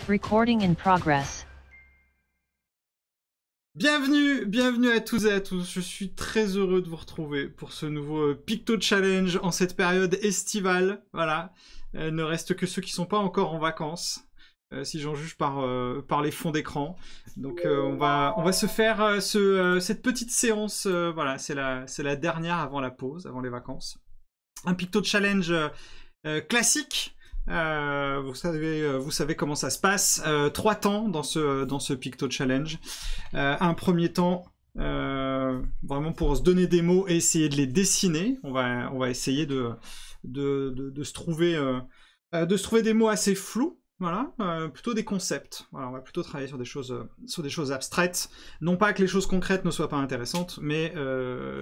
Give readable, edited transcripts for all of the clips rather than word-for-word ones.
Recording in progress. Bienvenue à tous et à tous. Je suis très heureux de vous retrouver pour ce nouveau Picto Challenge en cette période estivale. Voilà, ne reste que ceux qui sont pas encore en vacances, si j'en juge par les fonds d'écran. Donc on va se faire cette petite séance. Voilà, c'est la dernière avant la pause, avant les vacances. Un Picto Challenge classique. Vous savez comment ça se passe. 3 temps dans ce Picto Challenge. Un premier temps, vraiment pour se donner des mots et essayer de les dessiner. On va essayer de se trouver des mots assez flous. Voilà, plutôt des concepts. Voilà, on va plutôt travailler sur des choses abstraites. Non pas que les choses concrètes ne soient pas intéressantes, mais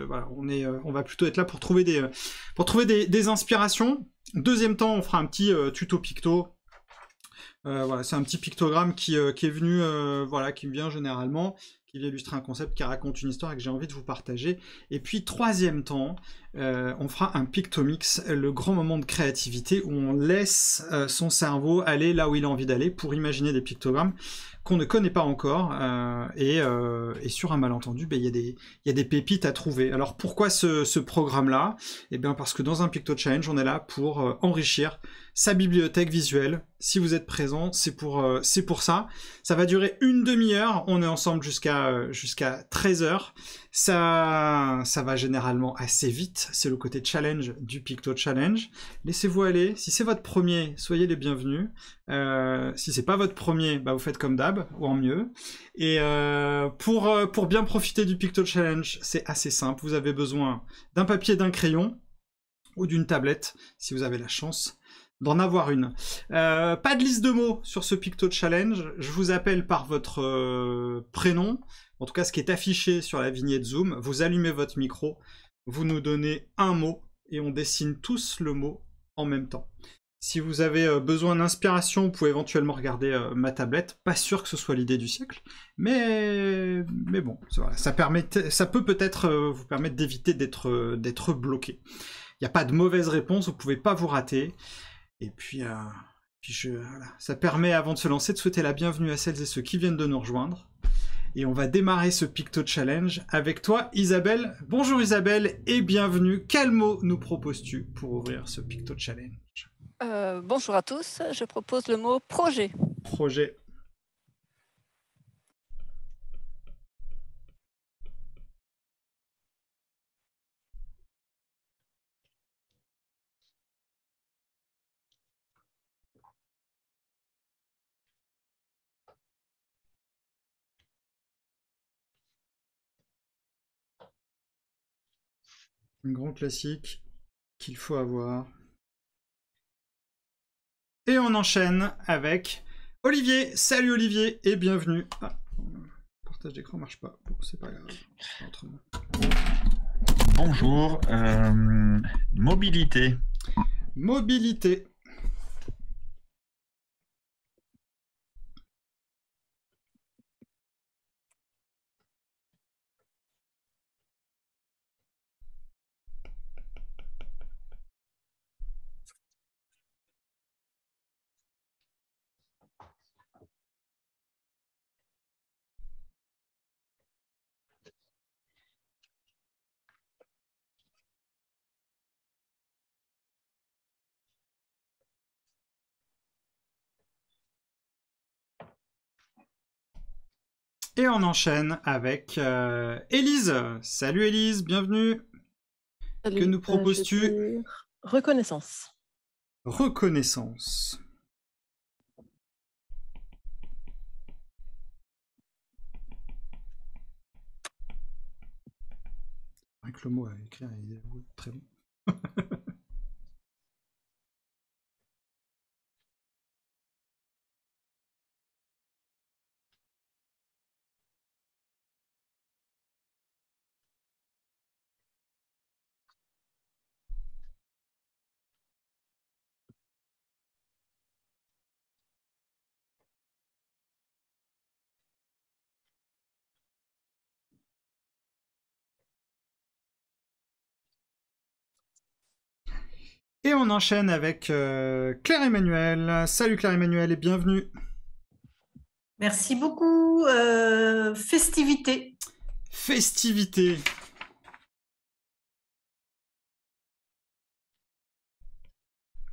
voilà, on va plutôt être là pour trouver des inspirations. Deuxième temps, on fera un petit tuto picto. Voilà, c'est un petit pictogramme qui est venu, voilà, qui me vient généralement, qui illustre un concept, qui raconte une histoire et que j'ai envie de vous partager. Et puis troisième temps, on fera un pictomix, le grand moment de créativité où on laisse son cerveau aller là où il a envie d'aller pour imaginer des pictogrammes qu'on ne connaît pas encore, et sur un malentendu, ben, il y a des pépites à trouver. Alors pourquoi ce programme-là? Eh bien parce que dans un Picto Challenge, on est là pour enrichir sa bibliothèque visuelle. Si vous êtes présent, c'est pour ça. Ça va durer une demi-heure, on est ensemble jusqu'à 13h. Ça va généralement assez vite, c'est le côté challenge du Picto Challenge. Laissez-vous aller, si c'est votre premier, soyez les bienvenus. Si c'est pas votre premier, bah vous faites comme d'hab, ou en mieux. Et pour bien profiter du Picto Challenge, c'est assez simple. Vous avez besoin d'un papier, d'un crayon, ou d'une tablette, si vous avez la chance d'en avoir une. Pas de liste de mots sur ce Picto Challenge. Je vous appelle par votre prénom, en tout cas ce qui est affiché sur la vignette Zoom. Vous allumez votre micro, vous nous donnez un mot, et on dessine tous le mot en même temps. Si vous avez besoin d'inspiration, vous pouvez éventuellement regarder ma tablette. Pas sûr que ce soit l'idée du siècle, mais bon, voilà, ça peut peut-être vous permettre d'éviter d'être bloqué. Il n'y a pas de mauvaise réponse, vous ne pouvez pas vous rater. Et puis, voilà. Ça permet, avant de se lancer, de souhaiter la bienvenue à celles et ceux qui viennent de nous rejoindre. Et on va démarrer ce Picto Challenge avec toi, Isabelle. Bonjour Isabelle, et bienvenue. Quel mot nous proposes-tu pour ouvrir ce Picto Challenge? Bonjour à tous, je propose le mot projet. Projet. Un grand classique qu'il faut avoir. Et on enchaîne avec Olivier. Salut Olivier et bienvenue. Ah, le partage d'écran marche pas. Bon, c'est pas grave. Autrement. Bonjour. Mobilité. Mobilité. Et on enchaîne avec Élise. Salut Élise, bienvenue. Salut, Que nous proposes-tu? Reconnaissance. Reconnaissance. Avec le mot à écrire, il est très bon. Et on enchaîne avec Claire Emmanuel. Salut Claire Emmanuel et bienvenue. Merci beaucoup. Festivité. Festivité.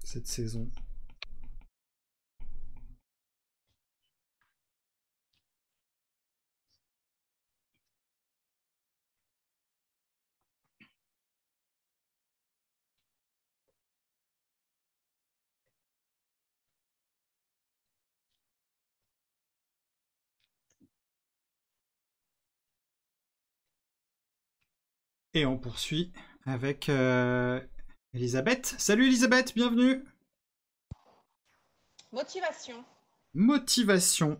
Cette saison. Et on poursuit avec Elisabeth. Salut Elisabeth, bienvenue. Motivation. Motivation.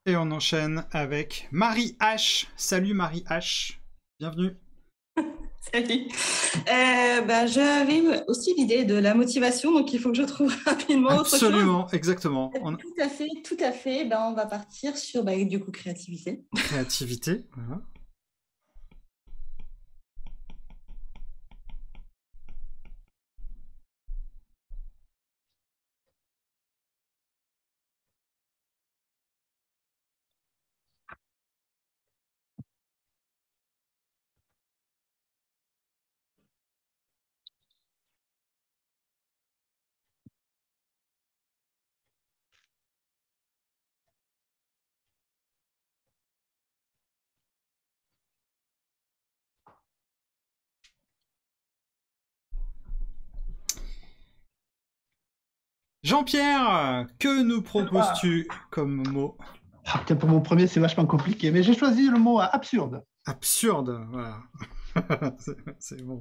Et on enchaîne avec Marie H. Salut Marie H. Bienvenue. Salut. J'arrive aussi l'idée de la motivation, donc il faut que je trouve rapidement autre chose. Absolument, exactement. Tout à fait. On va partir sur du coup créativité. Créativité, voilà. Jean-Pierre, que nous proposes-tu comme mot? Pour mon premier, c'est vachement compliqué, mais j'ai choisi le mot absurde. Absurde, voilà. C'est bon.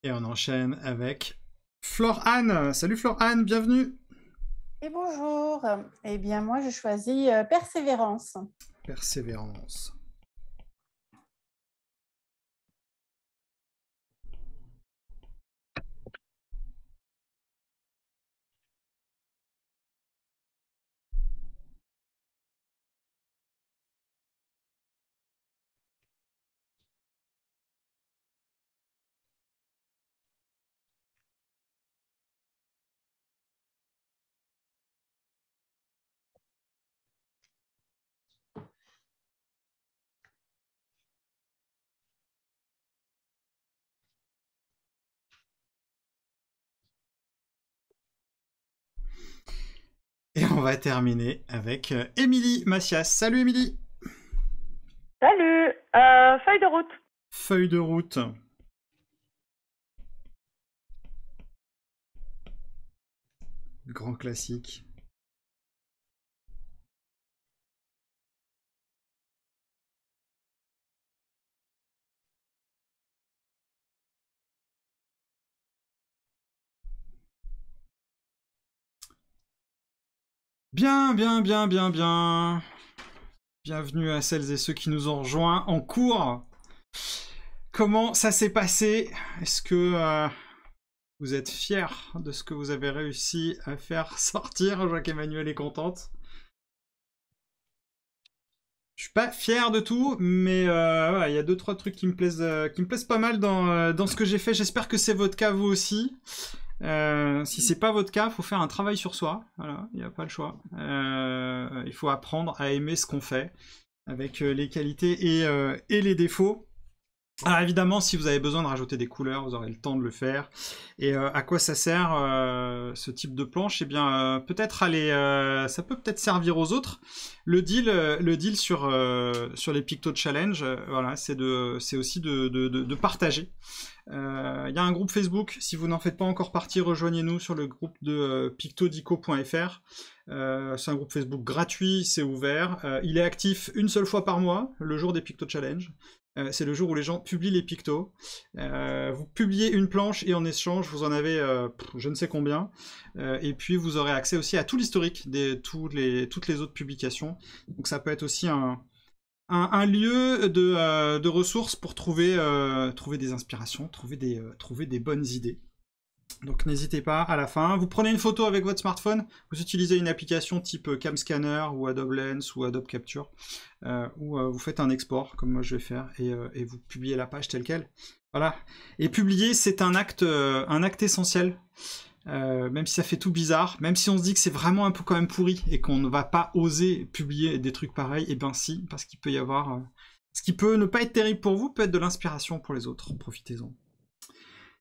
Et on enchaîne avec Flore-Anne. Salut Flore-Anne, bienvenue. Et bonjour. Eh bien, moi, je choisis persévérance. Persévérance. Et on va terminer avec Émilie Macias. Salut Émilie. Salut. Feuille de route. Feuille de route. Grand classique. Bien. Bienvenue à celles et ceux qui nous ont rejoints en cours. Comment ça s'est passé? Est-ce que vous êtes fiers de ce que vous avez réussi à faire sortir? Je vois qu'Emmanuel est contente. Je suis pas fier de tout, mais il y a 2-3 trucs qui me plaisent pas mal dans ce que j'ai fait. J'espère que c'est votre cas vous aussi. Si c'est pas votre cas, faut faire un travail sur soi. Voilà, il n'y a pas le choix. Il faut apprendre à aimer ce qu'on fait, avec les qualités et les défauts. Alors évidemment, si vous avez besoin de rajouter des couleurs, vous aurez le temps de le faire. Et à quoi ça sert ce type de planche? Eh bien, peut-être ça peut peut-être servir aux autres. Le deal sur les Picto Challenge, voilà, c'est aussi de partager. Il y a un groupe Facebook. Si vous n'en faites pas encore partie, rejoignez-nous sur le groupe de pictodico.fr. C'est un groupe Facebook gratuit, c'est ouvert. Il est actif une seule fois par mois, le jour des Picto Challenge. C'est le jour où les gens publient les pictos. Vous publiez une planche et en échange, vous en avez je ne sais combien. Et puis, vous aurez accès aussi à tout l'historique de toutes les autres publications. Donc, ça peut être aussi un lieu de ressources pour trouver des inspirations, trouver des bonnes idées. Donc n'hésitez pas, à la fin, vous prenez une photo avec votre smartphone, vous utilisez une application type CamScanner ou Adobe Lens ou Adobe Capture, ou vous faites un export, comme moi je vais faire, et vous publiez la page telle quelle. Voilà. Et publier, c'est un acte essentiel, même si ça fait tout bizarre, même si on se dit que c'est vraiment un peu quand même pourri, et qu'on ne va pas oser publier des trucs pareils, et ben si, parce qu'il peut y avoir... ce qui peut ne pas être terrible pour vous, peut être de l'inspiration pour les autres, profitez-en.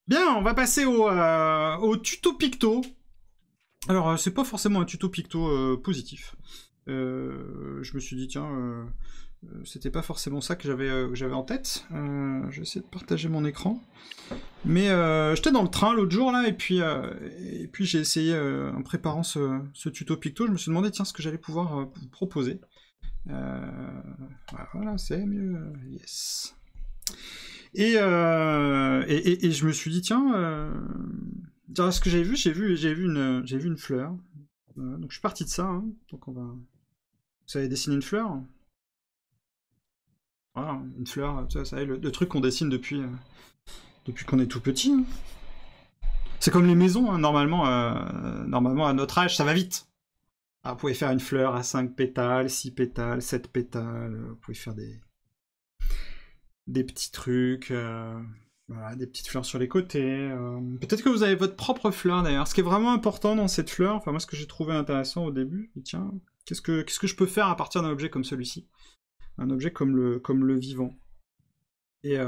Bien, on va passer au tuto picto. Alors, c'est pas forcément un tuto picto positif. Je me suis dit, tiens, c'était pas forcément ça que j'avais en tête. Je vais essayer de partager mon écran. Mais j'étais dans le train l'autre jour, là, et puis j'ai essayé, en préparant ce tuto picto, je me suis demandé, tiens, ce que j'allais pouvoir vous proposer. Voilà, c'est mieux. Yes. Et je me suis dit, tiens, ce que j'ai vu une fleur. Donc je suis parti de ça. Hein. Donc on va... Vous savez dessiner une fleur? Voilà, une fleur, vous savez, le truc qu'on dessine depuis qu'on est tout petit. Hein. C'est comme les maisons, hein. Normalement, à notre âge, ça va vite. Ah, vous pouvez faire une fleur à 5 pétales, 6 pétales, 7 pétales, vous pouvez faire des petits trucs, voilà, des petites fleurs sur les côtés. Peut-être que vous avez votre propre fleur d'ailleurs. Ce qui est vraiment important dans cette fleur, enfin moi ce que j'ai trouvé intéressant au début, tiens, qu'est-ce que je peux faire à partir d'un objet comme celui-ci? Un objet comme le vivant. Et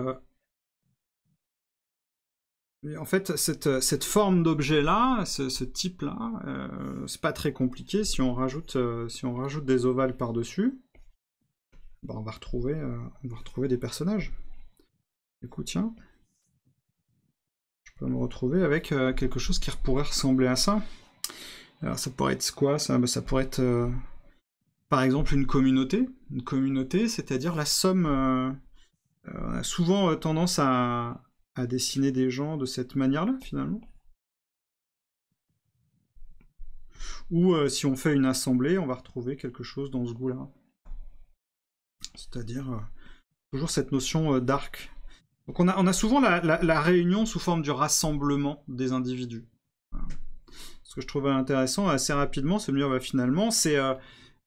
en fait, cette forme d'objet-là, ce type-là, c'est pas très compliqué. Si on rajoute des ovales par-dessus, bah, on va retrouver des personnages. Du coup, tiens, je peux me retrouver avec quelque chose qui pourrait ressembler à ça. Alors, ça pourrait être quoi, ça? Bah, ça pourrait être, par exemple, une communauté. Une communauté, c'est-à-dire la somme... on a souvent tendance à dessiner des gens de cette manière-là, finalement. Ou si on fait une assemblée, on va retrouver quelque chose dans ce goût-là. C'est-à-dire toujours cette notion d'arc. Donc on a souvent la réunion sous forme du rassemblement des individus. Voilà. Ce que je trouvais intéressant assez rapidement, c'est de me dire finalement, c'est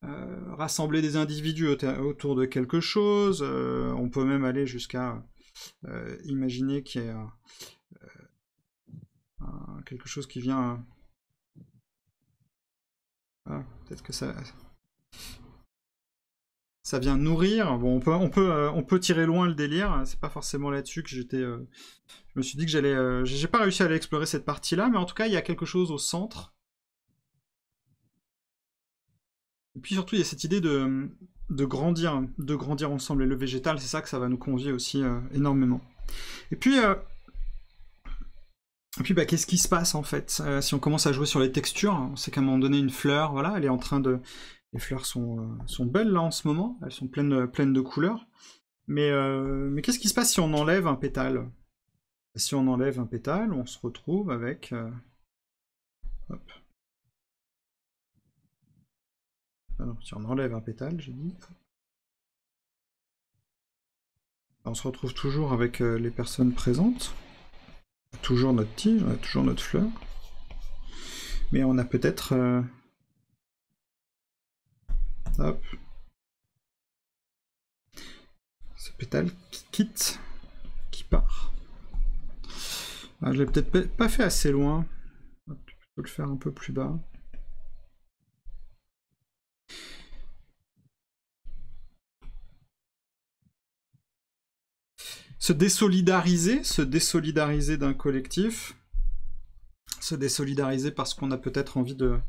rassembler des individus autour de quelque chose. On peut même aller jusqu'à imaginer qu'il y ait quelque chose qui vient... peut-être que ça vient nourrir. Bon, on peut tirer loin le délire. C'est pas forcément là-dessus que j'étais... je me suis dit que j'allais... j'ai pas réussi à aller explorer cette partie-là, mais en tout cas, il y a quelque chose au centre. Et puis surtout, il y a cette idée de grandir ensemble. Et le végétal, c'est ça que ça va nous convier aussi énormément. Et puis qu'est-ce qui se passe en fait si on commence à jouer sur les textures? On sait qu'à un moment donné, une fleur, voilà, elle est en train de... Les fleurs sont belles là en ce moment, elles sont pleines de couleurs. Mais qu'est-ce qui se passe si on enlève un pétale? Si on enlève un pétale, on se retrouve avec... hop. Ah non, si on enlève un pétale, j'ai dit... On se retrouve toujours avec les personnes présentes. Toujours notre tige, on a toujours notre fleur. Mais on a peut-être... hop. Ce pétale qui quitte, qui part. Ah, je l'ai peut-être pas fait assez loin. Je peux le faire un peu plus bas. se désolidariser d'un collectif, se désolidariser parce qu'on a peut-être envie de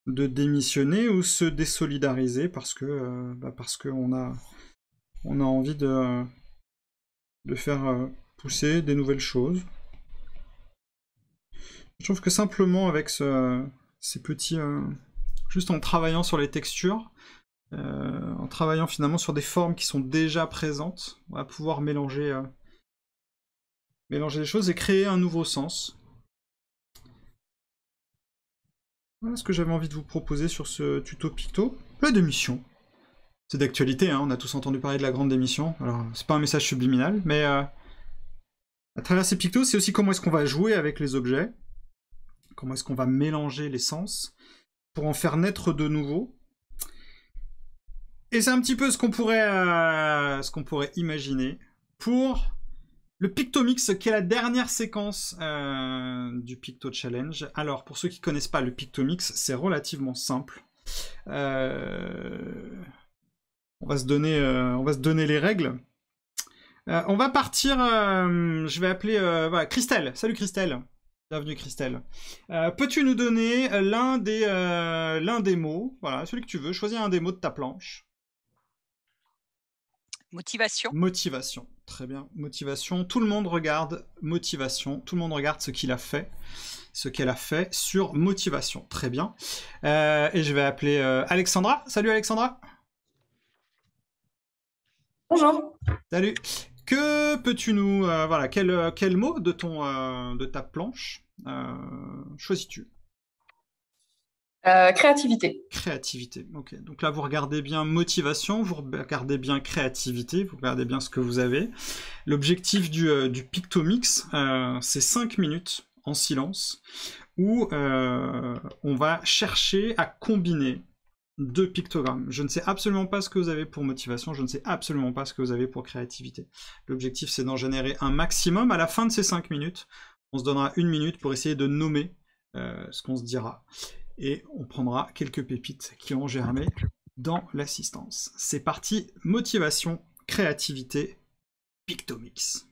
démissionner, ou se désolidariser parce que on a envie de faire pousser des nouvelles choses. Je trouve que simplement avec ces petits... juste en travaillant sur les textures, en travaillant finalement sur des formes qui sont déjà présentes, on va pouvoir mélanger les choses et créer un nouveau sens. Voilà ce que j'avais envie de vous proposer sur ce tuto Picto. La démission. C'est d'actualité, hein, on a tous entendu parler de la grande démission. Alors, c'est pas un message subliminal, mais à travers ces pictos, c'est aussi comment est-ce qu'on va jouer avec les objets, comment est-ce qu'on va mélanger les sens pour en faire naître de nouveaux. Et c'est un petit peu ce qu'on pourrait imaginer pour le Pictomix, qui est la dernière séquence du Picto Challenge. Alors, pour ceux qui ne connaissent pas le Pictomix, c'est relativement simple. On va se donner les règles. On va partir. Je vais appeler voilà, Christelle. Salut Christelle. Bienvenue Christelle. Peux-tu nous donner l'un des mots, voilà, celui que tu veux. Choisis un des mots de ta planche. Motivation. Motivation. Très bien. Motivation. Tout le monde regarde motivation. Tout le monde regarde ce qu'il a fait. Ce qu'elle a fait sur motivation. Très bien. Et je vais appeler Alexandra. Salut Alexandra. Bonjour. Salut. Que peux-tu nous... voilà, quel mot de ta planche choisis-tu? Créativité. Créativité. Ok. Donc là, vous regardez bien motivation, vous regardez bien créativité, vous regardez bien ce que vous avez. L'objectif du Pictomix, c'est 5 minutes en silence, où on va chercher à combiner 2 pictogrammes. Je ne sais absolument pas ce que vous avez pour motivation, je ne sais absolument pas ce que vous avez pour créativité. L'objectif, c'est d'en générer un maximum. À la fin de ces 5 minutes, on se donnera 1 minute pour essayer de nommer ce qu'on se dira. Et on prendra quelques pépites qui ont germé dans l'assistance. C'est parti, motivation, créativité, Pictomix.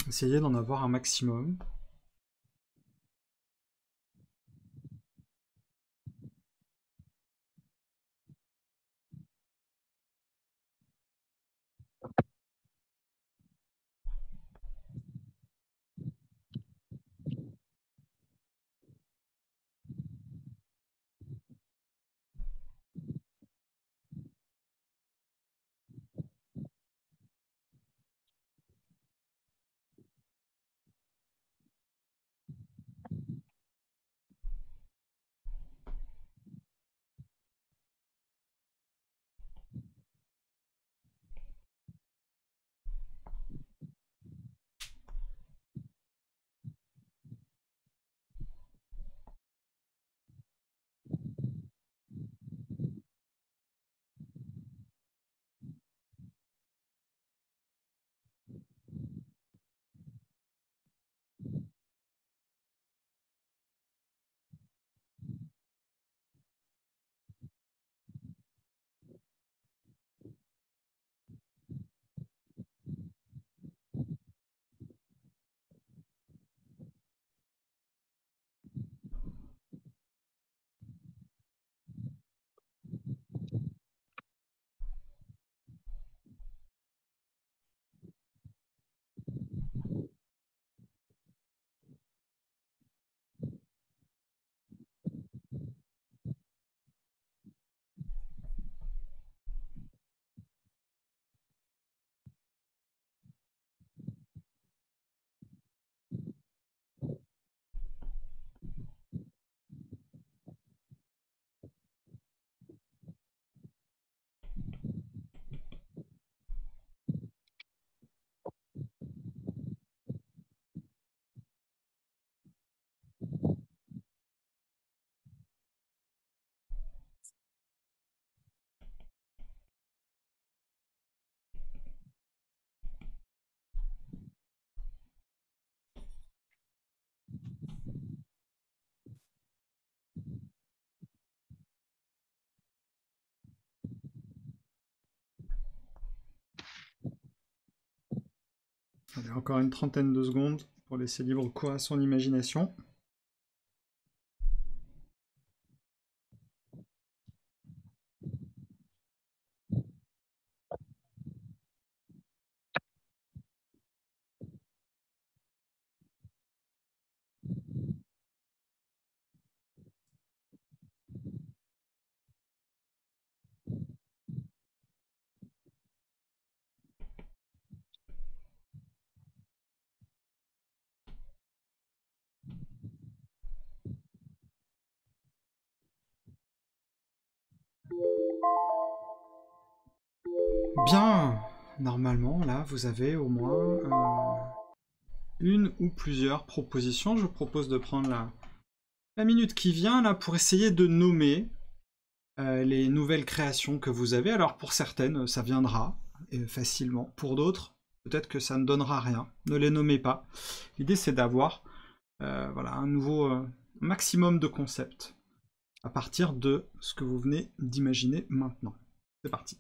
Essayez d'en avoir un maximum. Allez, encore une trentaine de secondes pour laisser libre cours à son imagination. Bien, normalement, là, vous avez au moins une ou plusieurs propositions. Je vous propose de prendre la minute qui vient, là, pour essayer de nommer les nouvelles créations que vous avez. Alors, pour certaines, ça viendra facilement. Pour d'autres, peut-être que ça ne donnera rien. Ne les nommez pas. L'idée, c'est d'avoir voilà, un nouveau maximum de concepts à partir de ce que vous venez d'imaginer maintenant. C'est parti.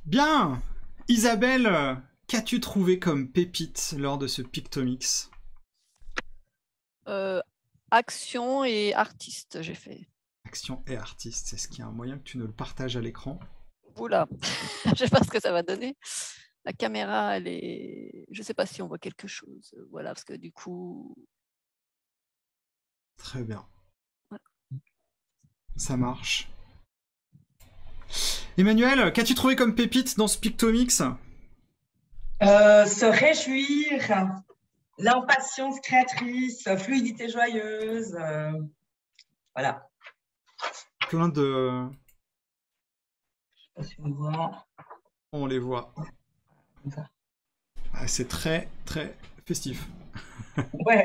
Bien, Isabelle, qu'as-tu trouvé comme pépite lors de ce Pictomix? Action et artiste, j'ai fait. Action et artiste, est-ce qu'il y a un moyen que tu ne le partages à l'écran? Oula, je sais pas ce que ça va donner. La caméra, elle est... Je sais pas si on voit quelque chose. Voilà, parce que du coup... Très bien. Ouais. Ça marche. Emmanuel, qu'as-tu trouvé comme pépite dans ce Pictomix? Se réjouir, l'impatience créatrice, fluidité joyeuse, voilà. Plein de... Je sais pas si on voit. On les voit. Comme ça. Ah, c'est très, très festif. Ouais.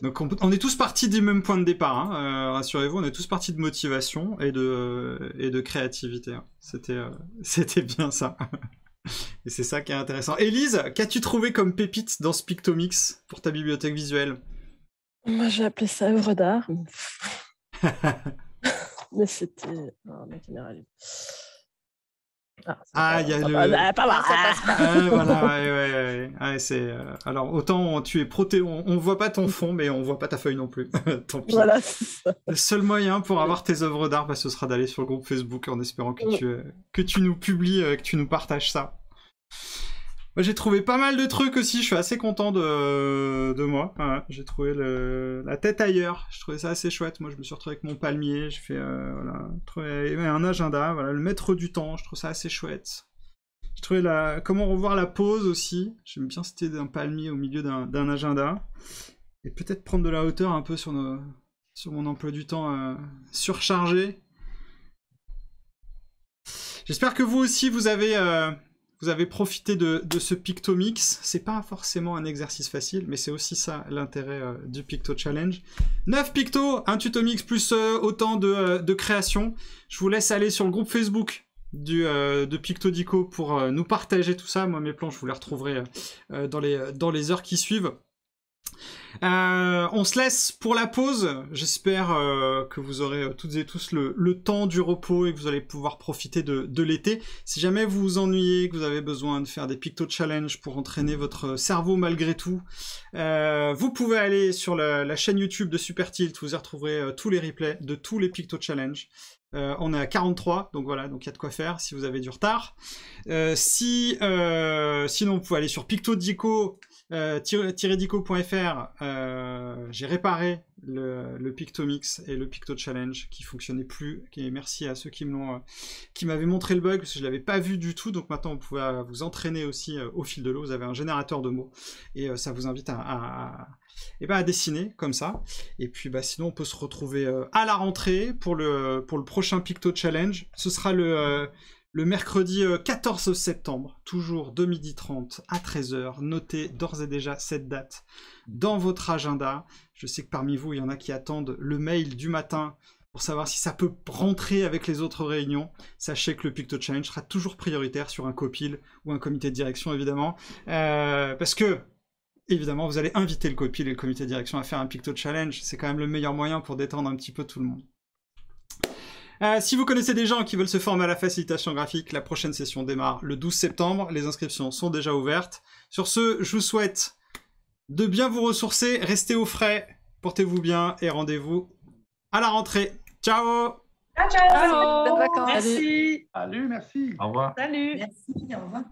Donc on est tous partis du même point de départ, hein. Rassurez-vous, on est tous partis de motivation et de créativité. Hein. C'était bien ça. Et c'est ça qui est intéressant. Élise, qu'as-tu trouvé comme pépite dans ce Pictomix pour ta bibliothèque visuelle? Moi, j'ai appelé ça œuvre d'art. Mais c'était... Oh, ma caméra, elle est... Ah, il y a le... voilà, ouais, c'est... alors, autant tu es proté... On voit pas ton fond, mais on voit pas ta feuille non plus. Tant pis. Voilà, c'est ça. Le seul moyen pour avoir tes œuvres d'art, ce sera d'aller sur le groupe Facebook en espérant que tu nous publies, que tu nous partages ça. Moi, j'ai trouvé pas mal de trucs aussi, je suis assez content de moi. Voilà, j'ai trouvé la tête ailleurs, je trouvais ça assez chouette. Moi, je me suis retrouvé avec mon palmier, j'ai fait voilà, un agenda, voilà, le maître du temps, je trouve ça assez chouette. J'ai trouvé comment revoir la pause aussi, j'aime bien cette idée d'un palmier au milieu d'un agenda. Et peut-être prendre de la hauteur un peu sur mon emploi du temps surchargé. J'espère que vous aussi, vous avez profité de ce Pictomix. C'est pas forcément un exercice facile, mais c'est aussi ça l'intérêt du Picto Challenge. 9 pictos, un tutomix plus autant de créations. Je vous laisse aller sur le groupe Facebook de Pictodico pour nous partager tout ça. Moi, mes plans, je vous les retrouverai dans les heures qui suivent. On se laisse pour la pause. J'espère que vous aurez toutes et tous le temps du repos et que vous allez pouvoir profiter de l'été. Si jamais vous vous ennuyez, que vous avez besoin de faire des Picto Challenge pour entraîner votre cerveau malgré tout, vous pouvez aller sur la chaîne YouTube de Super Tilt. Vous y retrouverez tous les replays de tous les Picto Challenge. On est à 43, donc voilà, donc il y a de quoi faire si vous avez du retard. Sinon, vous pouvez aller sur pictodico, dico.fr. J'ai réparé le Pictomix et le Picto Challenge qui fonctionnaient plus. Et merci à ceux qui m'avaient montré le bug parce que je l'avais pas vu du tout. Donc maintenant, vous pouvez vous entraîner aussi au fil de l'eau. Vous avez un générateur de mots et ça vous invite à dessiner comme ça. Et puis sinon, on peut se retrouver à la rentrée pour le prochain Picto Challenge. Ce sera le mercredi 14 septembre, toujours de 12h30 à 13h. Notez d'ores et déjà cette date dans votre agenda. Je sais que parmi vous, il y en a qui attendent le mail du matin pour savoir si ça peut rentrer avec les autres réunions. Sachez que le Picto Challenge sera toujours prioritaire sur un copil ou un comité de direction, évidemment. Parce que, évidemment, vous allez inviter le copil et le comité de direction à faire un Picto Challenge. C'est quand même le meilleur moyen pour détendre un petit peu tout le monde. Si vous connaissez des gens qui veulent se former à la facilitation graphique, la prochaine session démarre le 12 septembre. Les inscriptions sont déjà ouvertes. Sur ce, je vous souhaite de bien vous ressourcer, restez au frais, portez-vous bien et rendez-vous à la rentrée. Ciao! Ciao, ciao. Bonnes vacances. Merci. Salut, merci. Au revoir. Salut. Merci, au revoir.